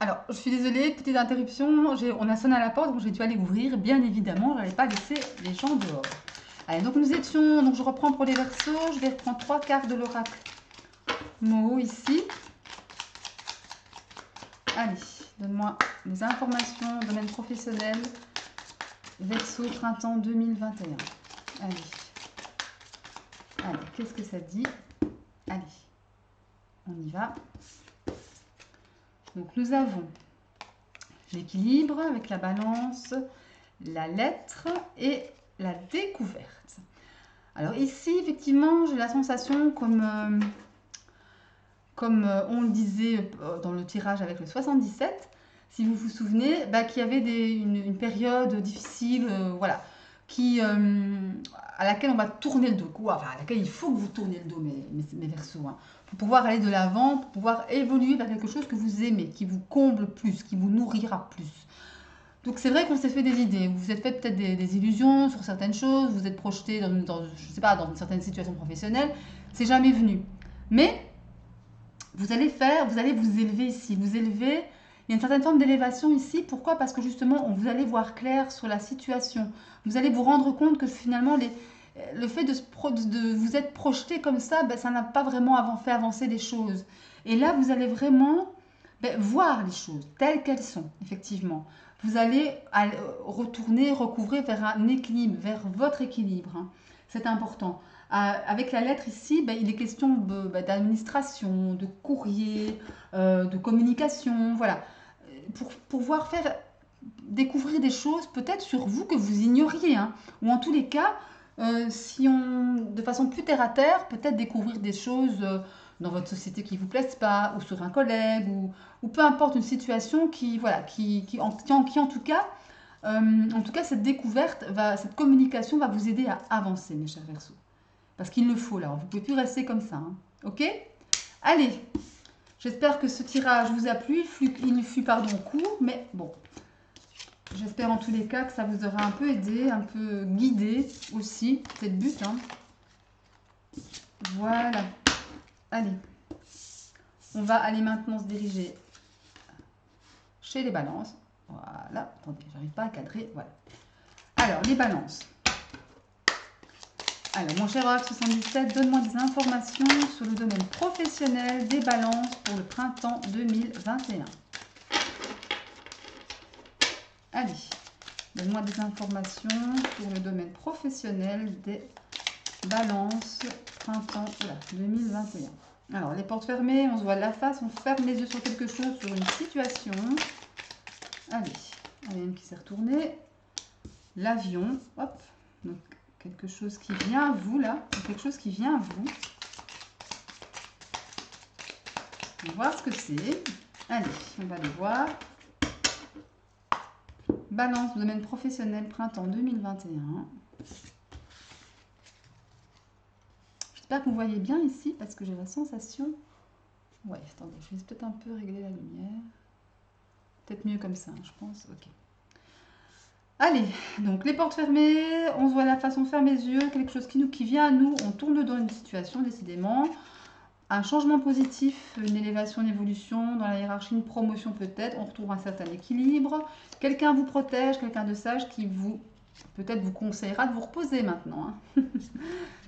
Alors, je suis désolée, petite interruption, on a sonné à la porte, donc j'ai dû aller ouvrir. Bien évidemment, je n'allais pas laisser les gens dehors. Allez, donc nous étions, donc je reprends pour les versos, je vais reprendre 3 cartes de l'oracle Moho ici. Allez, donne-moi les informations, domaine professionnel, Verseau, printemps 2021. Allez, allez, qu'est-ce que ça dit? Allez, on y va. Donc nous avons l'équilibre avec la balance, la lettre et la découverte. Alors ici, effectivement, j'ai la sensation, comme on le disait dans le tirage avec le 77, si vous vous souvenez, qu'il y avait une période difficile, voilà, à laquelle on va tourner le dos, enfin, à laquelle il faut que vous tourniez le dos, mes Verseaux, hein, pour pouvoir aller de l'avant, pour pouvoir évoluer vers quelque chose que vous aimez, qui vous comble plus, qui vous nourrira plus. Donc c'est vrai qu'on s'est fait des idées, vous vous êtes fait peut-être des illusions sur certaines choses, vous êtes projeté je sais pas, dans une certaine situation professionnelle, c'est jamais venu. Mais vous allez vous élever ici, vous élever, il y a une certaine forme d'élévation ici, pourquoi? Parce que justement, vous allez voir clair sur la situation, vous allez vous rendre compte que finalement, le fait de vous être projeté comme ça, ça n'a pas vraiment fait avancer les choses. Et là, vous allez vraiment voir les choses telles qu'elles sont, effectivement. Vous allez retourner, recouvrer vers un équilibre, vers votre équilibre, hein. C'est important. Avec la lettre ici, il est question d'administration, de courrier, de communication, voilà. Pour pouvoir faire découvrir des choses peut-être sur vous que vous ignoriez, hein. Ou en tous les cas, de façon plus terre à terre, peut-être découvrir des choses dans votre société qui ne vous plaisent pas, ou sur un collègue, ou peu importe une situation voilà, en tout cas, cette découverte, cette communication va vous aider à avancer, mes chers Verseaux. Parce qu'il le faut là, vous ne pouvez plus rester comme ça, hein. Ok? Allez, j'espère que ce tirage vous a plu. Il fut pardon court, mais bon, j'espère en tous les cas que ça vous aura un peu aidé, un peu guidé aussi. C'est le but, hein. Voilà. Allez, on va aller maintenant se diriger chez les balances. Voilà, attendez, j'arrive pas à cadrer. Voilà. Alors, les balances. Alors, mon cher Oracle 77, donne-moi des informations sur le domaine professionnel des balances pour le printemps 2021. Allez, donne-moi des informations sur le domaine professionnel des balances printemps 2021. Alors, les portes fermées, on se voit de la face, on ferme les yeux sur quelque chose, sur une situation. Allez, il y en a une qui s'est retournée. L'avion, hop, donc quelque chose qui vient à vous là, quelque chose qui vient à vous. On va voir ce que c'est. Allez, on va le voir. Balance, domaine professionnel, printemps 2021. J'espère que vous voyez bien ici, parce que j'ai la sensation... Ouais, attendez, je vais peut-être un peu régler la lumière. Peut-être mieux comme ça, je pense. Ok. Allez, donc les portes fermées, on se voit la face, on ferme les yeux, quelque chose qui vient à nous, on tourne dans une situation, décidément. Un changement positif, une élévation, une évolution dans la hiérarchie, une promotion peut-être, on retrouve un certain équilibre. Quelqu'un vous protège, quelqu'un de sage qui peut-être vous conseillera de vous reposer maintenant, hein.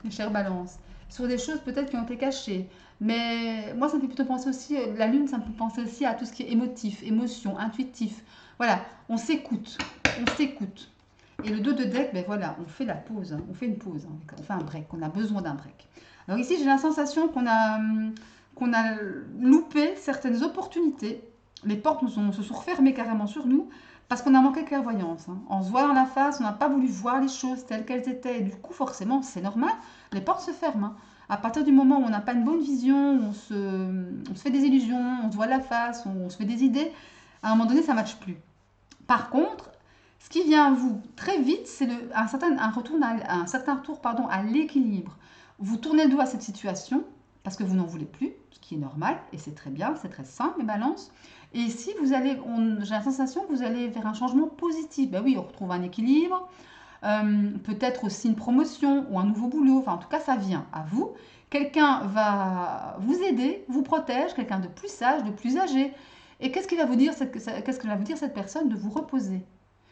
Les chères balances. Sur des choses peut-être qui ont été cachées. Mais moi, ça me fait plutôt penser aussi, la lune, ça me fait penser aussi à tout ce qui est émotif, émotion, intuitif. Voilà, on s'écoute, on s'écoute. Et le dos de deck, voilà, on fait la pause, hein, on fait une pause, hein, on fait un break, on a besoin d'un break. Alors ici, j'ai la sensation qu'on a loupé certaines opportunités. Les portes se sont refermées carrément sur nous parce qu'on a manqué de clairvoyance, hein. En se voyant la face, on n'a pas voulu voir les choses telles qu'elles étaient. Et du coup, forcément, c'est normal, les portes se ferment, hein. À partir du moment où on n'a pas une bonne vision, on se fait des illusions, on se voit la face, on se fait des idées, à un moment donné, ça ne matche plus. Par contre, ce qui vient à vous très vite, c'est un certain retour à l'équilibre. Vous tournez le dos à cette situation parce que vous n'en voulez plus, ce qui est normal et c'est très bien, c'est très simple, mes balances. Et ici, j'ai la sensation que vous allez vers un changement positif. Ben oui, on retrouve un équilibre, peut-être aussi une promotion ou un nouveau boulot. Enfin, en tout cas, ça vient à vous. Quelqu'un va vous aider, vous protège, quelqu'un de plus sage, de plus âgé. Et qu'est-ce qu'il va vous dire, qu'est-ce que va vous dire cette personne? De vous reposer,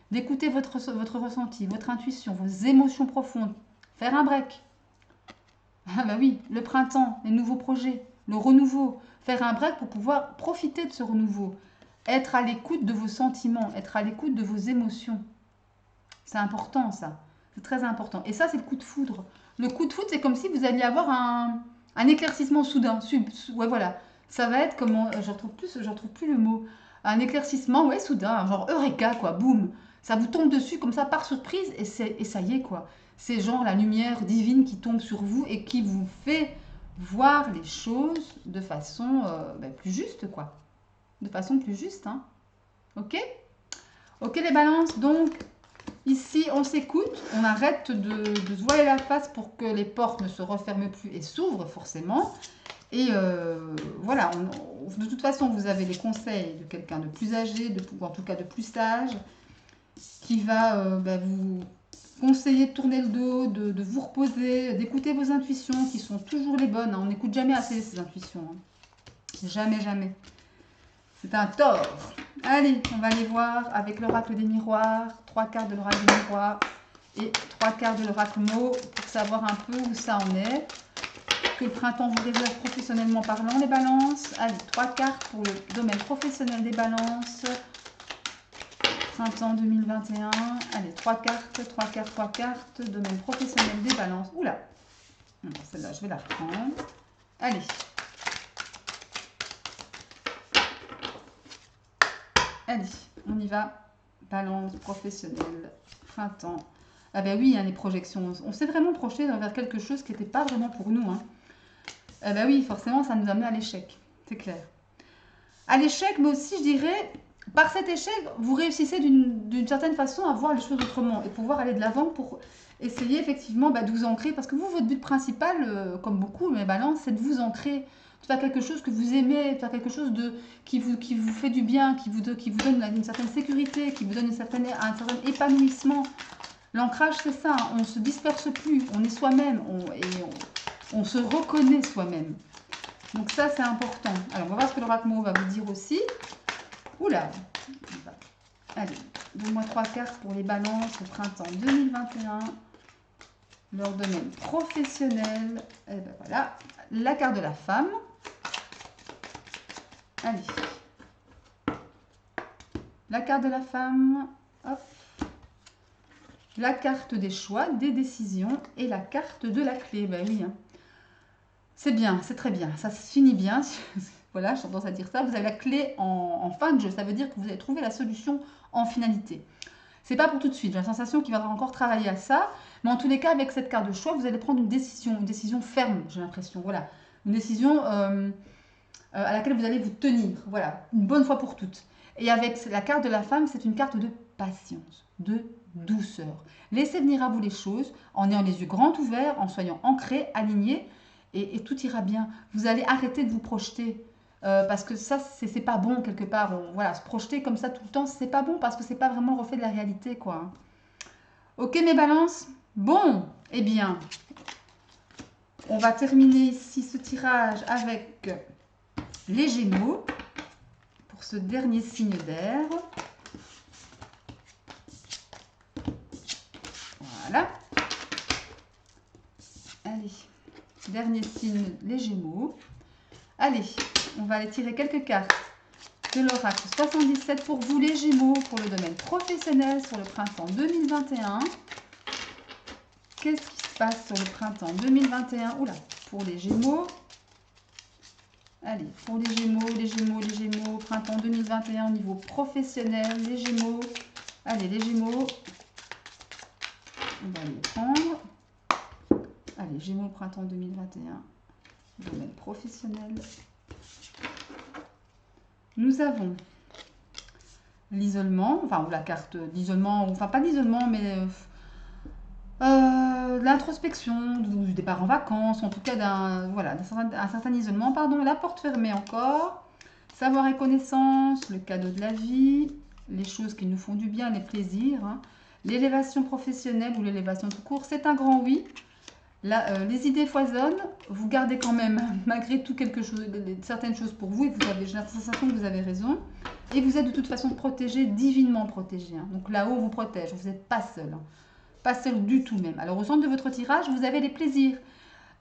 d'écouter votre ressenti, votre intuition, vos émotions profondes, faire un break. Ah bah oui, le printemps, les nouveaux projets, le renouveau, faire un break pour pouvoir profiter de ce renouveau, être à l'écoute de vos sentiments, être à l'écoute de vos émotions. C'est important ça, c'est très important. Et ça, c'est le coup de foudre. Le coup de foudre, c'est comme si vous alliez avoir un éclaircissement soudain. Ouais, voilà. Ça va être comment, je retrouve plus le mot. Un éclaircissement, ouais, soudain, genre Eureka, quoi, boum. Ça vous tombe dessus comme ça par surprise et ça y est, quoi. C'est genre la lumière divine qui tombe sur vous et qui vous fait voir les choses de façon plus juste, quoi. De façon plus juste, hein. Ok? Ok, les balances, donc, ici, on s'écoute, on arrête de se voiler la face pour que les portes ne se referment plus et s'ouvrent forcément. Et voilà, de toute façon, vous avez les conseils de quelqu'un de plus âgé, ou en tout cas de plus sage, qui va vous conseiller de tourner le dos, de vous reposer, d'écouter vos intuitions qui sont toujours les bonnes. Hein. On n'écoute jamais assez ces intuitions. Hein. Jamais, jamais. C'est un tort. Allez, on va aller voir avec l'oracle des miroirs, 3 cartes de l'oracle des miroirs et 3 cartes de l'oracle mot pour savoir un peu où ça en est. Que le printemps vous réserve professionnellement parlant, les balances. Allez, 3 cartes pour le domaine professionnel des balances. Printemps 2021. Allez, 3 cartes, 3 cartes, 3 cartes. Domaine professionnel des balances. Oula, celle-là, je vais la reprendre. Allez. Allez, on y va. Balance professionnelle, printemps. Ah ben oui, hein, les projections. On s'est vraiment projeté vers quelque chose qui n'était pas vraiment pour nous. Hein. Ah ben oui, forcément, ça nous a amené à l'échec. C'est clair. À l'échec, mais aussi, je dirais, par cet échec, vous réussissez d'une certaine façon à voir les choses autrement et pouvoir aller de l'avant pour essayer effectivement de vous ancrer. Parce que vous, votre but principal, comme beaucoup, les balances, c'est de vous ancrer, de faire quelque chose que vous aimez, de faire quelque chose qui vous fait du bien, qui vous donne une certaine sécurité, qui vous donne un certain épanouissement. L'ancrage, c'est ça, hein, on ne se disperse plus, on est soi-même on se reconnaît soi-même. Donc ça, c'est important. Alors, on va voir ce que l'oracle mot va vous dire aussi. Oula. Allez, donne-moi 3 cartes pour les balances au printemps 2021. Leur domaine professionnel. Et ben voilà. La carte de la femme. Allez. La carte de la femme. Hop. La carte des choix, des décisions. Et la carte de la clé. Ben oui, hein. C'est bien, c'est très bien. Ça se finit bien. Voilà, j'ai tendance à dire ça. Vous avez la clé en fin de jeu. Ça veut dire que vous avez trouvé la solution en finalité. C'est pas pour tout de suite. J'ai la sensation qu'il va encore travailler à ça. Mais en tous les cas, avec cette carte de choix, vous allez prendre une décision ferme, j'ai l'impression. Voilà. Une décision à laquelle vous allez vous tenir. Voilà. Une bonne fois pour toutes. Et avec la carte de la femme, c'est une carte de patience, de douceur. Laissez venir à vous les choses en ayant les yeux grands ouverts, en soyant ancrés, alignés. Et tout ira bien. Vous allez arrêter de vous projeter. Parce que ça, c'est pas bon quelque part. Voilà, se projeter comme ça tout le temps, c'est pas bon parce que c'est pas vraiment le reflet de la réalité, quoi. Ok, mes balances? Bon, eh bien, on va terminer ici ce tirage avec les Gémeaux pour ce dernier signe d'air. Voilà. Allez, dernier signe, les Gémeaux. Allez, on va aller tirer quelques cartes de l'oracle 77 pour vous les Gémeaux, pour le domaine professionnel sur le printemps 2021. Qu'est-ce qui se passe sur le printemps 2021? Oula, pour les Gémeaux. Allez, pour les Gémeaux, printemps 2021 au niveau professionnel, les Gémeaux. Allez, les Gémeaux. On va les prendre. Allez, Gémeaux, printemps 2021, domaine professionnel. Nous avons l'isolement, enfin, ou la carte d'isolement, enfin pas d'isolement, mais l'introspection, du départ en vacances, en tout cas un certain isolement, pardon, la porte fermée encore, savoir et connaissance, le cadeau de la vie, les choses qui nous font du bien, les plaisirs, hein, l'élévation professionnelle ou l'élévation tout court, c'est un grand oui. Les idées foisonnent, vous gardez quand même malgré tout certaines choses pour vous et j'ai la sensation que vous avez raison. Et vous êtes de toute façon protégé, divinement protégé. Hein. Donc là-haut, on vous protège, vous n'êtes pas seul. Hein. Pas seul du tout même. Alors au centre de votre tirage, vous avez les plaisirs.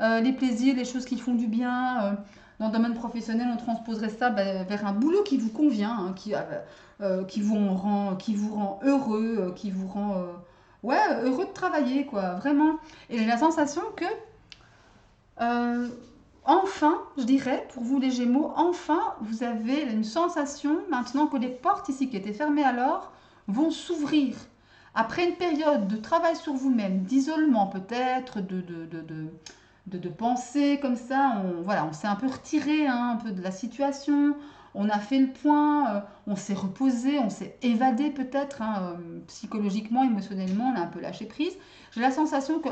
Les choses qui font du bien. Dans le domaine professionnel, on transposerait ça vers un boulot qui vous convient, hein, qui vous rend heureux, qui vous rend heureux de travailler, quoi, vraiment. Et j'ai la sensation que, enfin, je dirais, pour vous les Gémeaux, enfin, vous avez une sensation, maintenant que les portes ici qui étaient fermées alors, vont s'ouvrir. Après une période de travail sur vous-même, d'isolement peut-être, de penser comme ça, on s'est un peu retiré hein, un peu de la situation, on a fait le point, on s'est reposé, on s'est évadé peut-être, hein, psychologiquement, émotionnellement, on a un peu lâché prise. J'ai la sensation que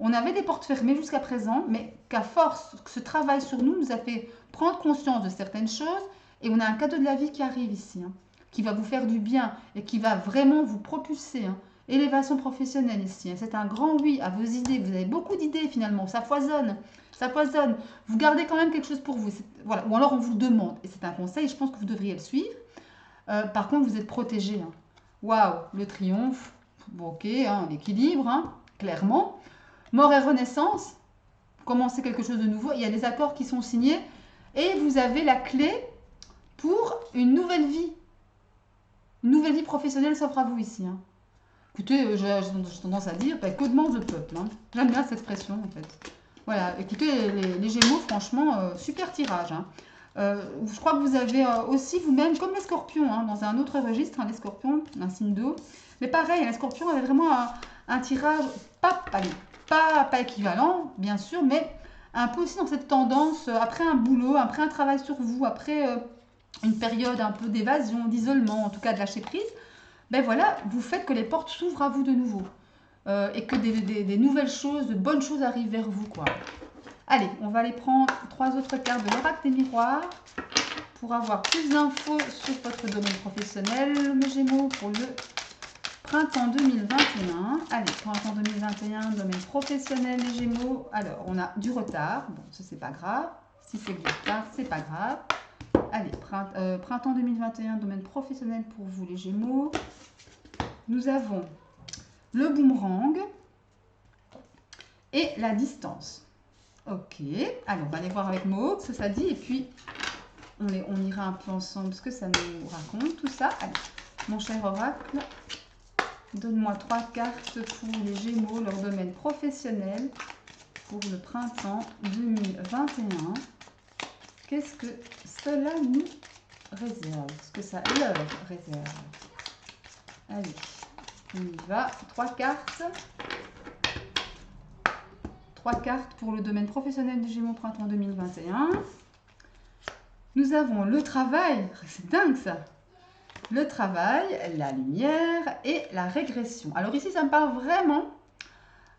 on avait des portes fermées jusqu'à présent, mais qu'à force, que ce travail sur nous nous a fait prendre conscience de certaines choses, et on a un cadeau de la vie qui arrive ici, hein, qui va vous faire du bien et qui va vraiment vous propulser. Hein. Élévation professionnelle ici. Hein. C'est un grand oui à vos idées. Vous avez beaucoup d'idées finalement. Ça foisonne. Ça foisonne. Vous gardez quand même quelque chose pour vous. Voilà. Ou alors on vous le demande. Et c'est un conseil. Je pense que vous devriez le suivre. Par contre, vous êtes protégé. Hein. Waouh. Le triomphe. Bon, ok. Hein, l'équilibre. Hein, clairement. Mort et renaissance. Commencez quelque chose de nouveau. Il y a des accords qui sont signés. Et vous avez la clé pour une nouvelle vie. Une nouvelle vie professionnelle s'offre à vous ici. Hein. Écoutez, j'ai tendance à dire que demande le peuple. Hein. J'aime bien cette expression en fait. Voilà, écoutez, les Gémeaux, franchement, super tirage. Hein. Je crois que vous avez aussi vous-même, comme les Scorpions, hein, dans un autre registre, hein, les Scorpions, un signe d'eau. Mais pareil, les Scorpions avaient vraiment un tirage pas équivalent, bien sûr, mais un peu aussi dans cette tendance, après un boulot, après un travail sur vous, après une période un peu d'évasion, d'isolement, en tout cas de lâcher prise. Ben voilà, vous faites que les portes s'ouvrent à vous de nouveau. Et que des nouvelles choses, de bonnes choses arrivent vers vous, quoi. Allez, on va aller prendre 3 autres cartes de l'oracle des miroirs pour avoir plus d'infos sur votre domaine professionnel, mes Gémeaux, pour le printemps 2021. Allez, printemps 2021, domaine professionnel, les Gémeaux. Alors, on a du retard. Bon, ça, c'est pas grave. Si c'est du retard, c'est pas grave. Allez, printemps 2021, domaine professionnel pour vous les Gémeaux. Nous avons le boomerang et la distance. Ok, allez, on va aller voir avec Maud ce que ça dit et puis on ira un peu ensemble ce que ça nous raconte, tout ça. Allez, mon cher oracle, donne-moi 3 cartes pour les Gémeaux, leur domaine professionnel pour le printemps 2021. Qu'est-ce que cela nous réserve? Ce que ça leur réserve? Allez, on y va. 3 cartes. 3 cartes pour le domaine professionnel des Gémeaux printemps 2021. Nous avons le travail. C'est dingue ça. Le travail, la lumière et la régression. Alors ici, ça me parle vraiment...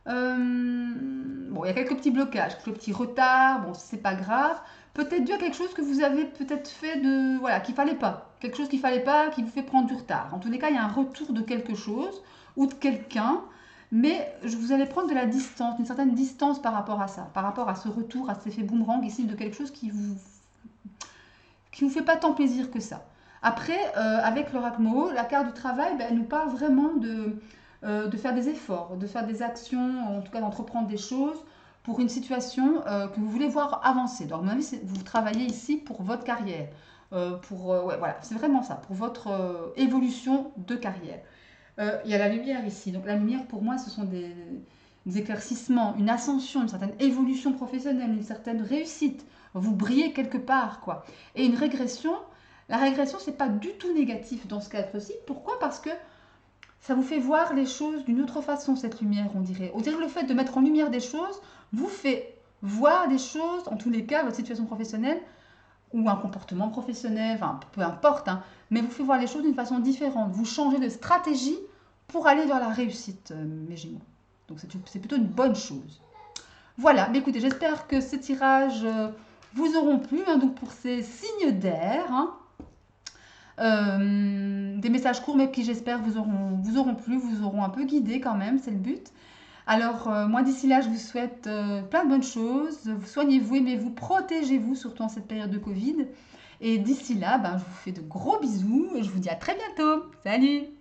bon, il y a quelques petits blocages, quelques petits retards. Bon, c'est pas grave. Peut-être dû à quelque chose que vous avez peut-être fait de... Voilà, qu'il fallait pas. Quelque chose qu'il fallait pas, qui vous fait prendre du retard. En tous les cas, il y a un retour de quelque chose ou de quelqu'un. Mais vous allez prendre de la distance, une certaine distance par rapport à ça. Par rapport à ce retour, à cet effet boomerang ici de quelque chose qui vous fait pas tant plaisir que ça. Après, avec l'oracle Moho, la carte du travail, elle nous parle vraiment de faire des efforts, de faire des actions, en tout cas d'entreprendre des choses pour une situation que vous voulez voir avancer. Donc, à mon avis, vous travaillez ici pour votre carrière. Ouais, voilà, c'est vraiment ça, pour votre évolution de carrière. Il y a la lumière ici. Donc la lumière, pour moi, ce sont des éclaircissements, une ascension, une certaine évolution professionnelle, une certaine réussite. Vous brillez quelque part, quoi. Et une régression, la régression, c'est pas du tout négatif dans ce cadre-ci. Pourquoi? Parce que ça vous fait voir les choses d'une autre façon, cette lumière, on dirait. On dirait que le fait de mettre en lumière des choses vous fait voir des choses, en tous les cas, votre situation professionnelle, ou un comportement professionnel, enfin, peu importe, hein, mais vous fait voir les choses d'une façon différente. Vous changez de stratégie pour aller vers la réussite, mes Gémeaux. Donc c'est plutôt une bonne chose. Voilà, mais écoutez, j'espère que ces tirages vous auront plu, hein, donc pour ces signes d'air, hein, des messages courts, mais qui j'espère vous auront plu, vous auront un peu guidé quand même, c'est le but. Alors, moi, d'ici là, je vous souhaite plein de bonnes choses. Soignez-vous, aimez-vous, protégez-vous, surtout en cette période de Covid. Et d'ici là, ben, je vous fais de gros bisous et je vous dis à très bientôt. Salut!